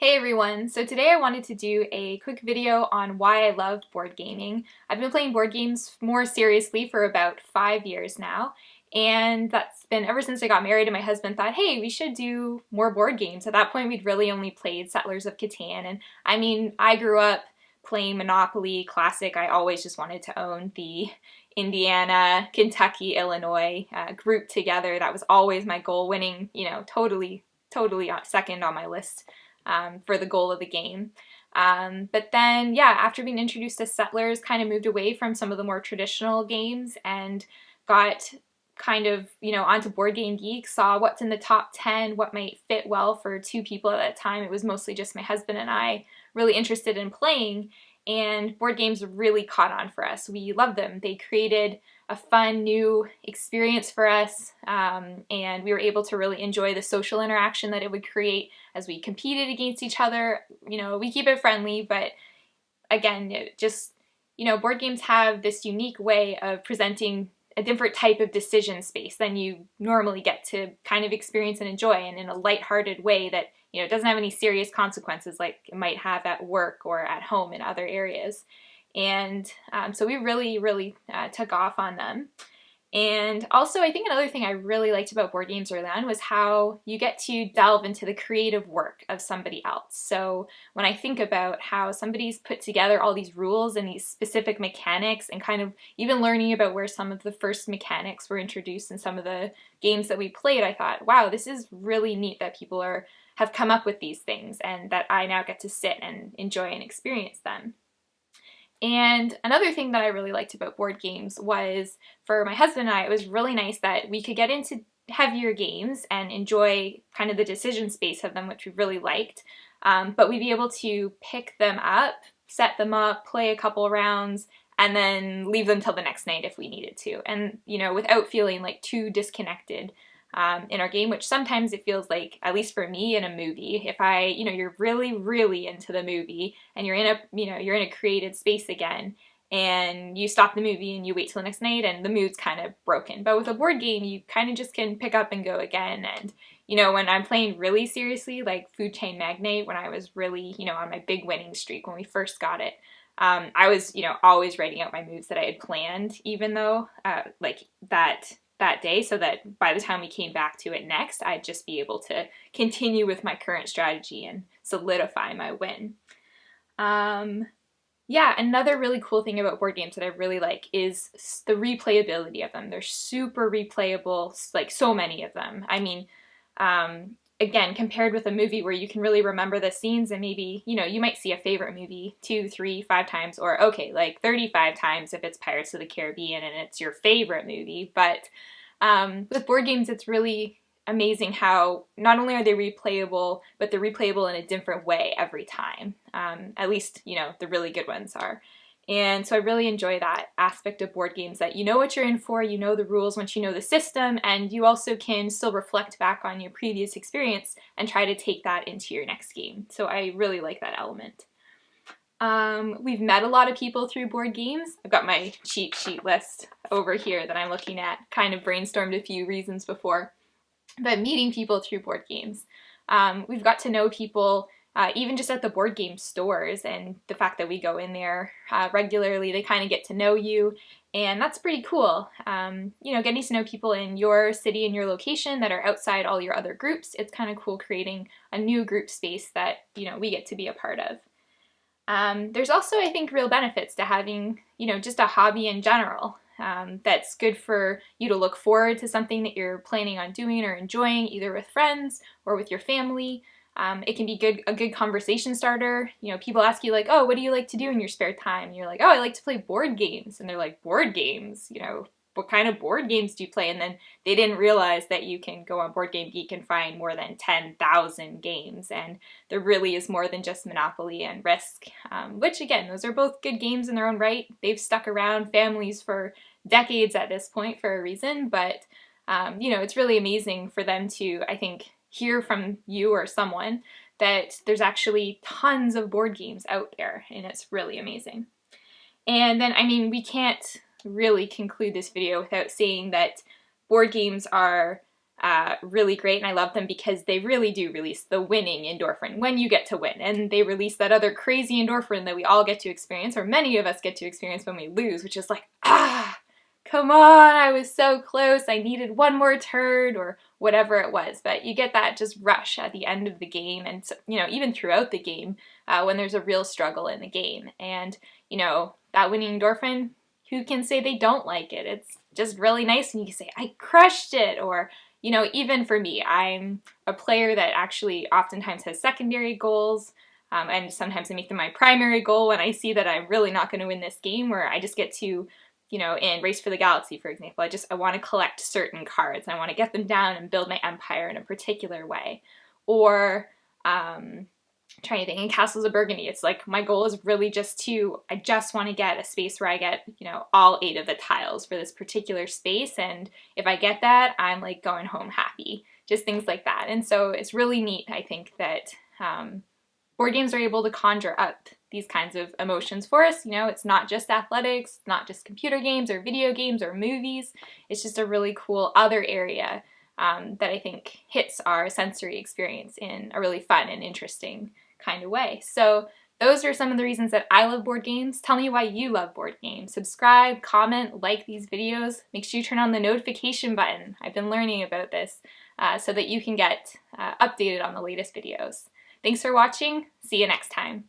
Hey everyone! So today I wanted to do a quick video on why I love board gaming. I've been playing board games more seriously for about 5 years now, and that's been ever since I got married and my husband thought, hey, we should do more board games. At that point we'd really only played Settlers of Catan, and I mean, I grew up playing Monopoly Classic. I always just wanted to own the Indiana, Kentucky, Illinois group together. That was always my goal, winning, totally second on my list for the goal of the game. But then, yeah, after being introduced to Settlers, kind of moved away from some of the more traditional games and got kind of, onto Board Game Geek, saw what's in the top 10, what might fit well for two people at that time. It was mostly just my husband and I really interested in playing, and board games really caught on for us. We loved them. They created a fun new experience for us, and we were able to really enjoy the social interaction that it would create as we competed against each other. We keep it friendly, but again, board games have this unique way of presenting a different type of decision space than you normally get to kind of experience and enjoy, and in a lighthearted way that it doesn't have any serious consequences like it might have at work or at home in other areas. And so we really took off on them. And also, I think another thing I really liked about board games early on was how you get to delve into the creative work of somebody else. So when I think about how somebody's put together all these rules and these specific mechanics, and kind of even learning about where some of the first mechanics were introduced in some of the games that we played, I thought, wow, this is really neat that people have come up with these things and that I now get to sit and enjoy and experience them. And another thing that I really liked about board games was, for my husband and I, it was really nice that we could get into heavier games and enjoy kind of the decision space of them, which we really liked, but we'd be able to pick them up, set them up, play a couple rounds, and then leave them till the next night if we needed to, and without feeling like too disconnected in our game, which sometimes it feels like, at least for me, in a movie, if you're really into the movie and you're in a created space again, and you stop the movie and you wait till the next night and the mood's kind of broken. But with a board game, you kind of just can pick up and go again. And when I'm playing really seriously, like Food Chain Magnate, when I was really on my big winning streak when we first got it, I was always writing out my moves that I had planned, even though like that day, so that by the time we came back to it next, I'd just be able to continue with my current strategy and solidify my win. Yeah, another really cool thing about board games that I really like is the replayability of them. They're super replayable, like so many of them. I mean, again, compared with a movie where you can really remember the scenes, and maybe, you might see a favorite movie 2, 3, 5 times, or okay, like 35 times if it's Pirates of the Caribbean and it's your favorite movie. But with board games, it's really amazing how not only are they replayable, but they're replayable in a different way every time. At least, the really good ones are. And so I really enjoy that aspect of board games, that you know what you're in for, you know the rules once you know the system, and you also can still reflect back on your previous experience and try to take that into your next game. So I really like that element. We've met a lot of people through board games. I've got my cheat sheet list over here that I'm looking at, kind of brainstormed a few reasons before. But meeting people through board games. We've got to know people even just at the board game stores, and the fact that we go in there regularly, they kind of get to know you, and that's pretty cool. Getting to know people in your city and your location that are outside all your other groups, it's kind of cool creating a new group space that we get to be a part of. There's also, I think, real benefits to having just a hobby in general. That's good for you to look forward to something that you're planning on doing or enjoying, either with friends or with your family. It can be a good conversation starter. People ask you like, oh, what do you like to do in your spare time? And you're like, oh, I like to play board games. And they're like, board games? What kind of board games do you play? And then they didn't realize that you can go on Board Game Geek and find more than 10,000 games. And there really is more than just Monopoly and Risk, which again, those are both good games in their own right. They've stuck around families for decades at this point for a reason, but it's really amazing for them to, I think, hear from you or someone that there's actually tons of board games out there, and it's really amazing. And then, I mean, we can't really conclude this video without saying that board games are really great, and I love them because they really do release the winning endorphin when you get to win, and they release that other crazy endorphin that we all get to experience, or many of us get to experience when we lose, which is like, come on, I was so close, I needed one more turn, or whatever it was. But you get that just rush at the end of the game, and even throughout the game, when there's a real struggle in the game. And that winning endorphin, who can say they don't like it? It's just really nice, and you can say, I crushed it. Or even for me, I'm a player that actually oftentimes has secondary goals, and sometimes I make them my primary goal when I see that I'm really not going to win this game, where I just get to, in Race for the Galaxy, for example, I want to collect certain cards. I want to get them down and build my empire in a particular way. Or, trying to think, in Castles of Burgundy, it's like my goal is really I just want to get a space where I get, all 8 of the tiles for this particular space, and if I get that, I'm like going home happy. Just things like that. And so it's really neat, I think, that board games are able to conjure up these kinds of emotions for us. It's not just athletics, not just computer games or video games or movies. It's just a really cool other area that I think hits our sensory experience in a really fun and interesting kind of way. So those are some of the reasons that I love board games. Tell me why you love board games. Subscribe, comment, like these videos. Make sure you turn on the notification button. I've been learning about this so that you can get updated on the latest videos. Thanks for watching. See you next time.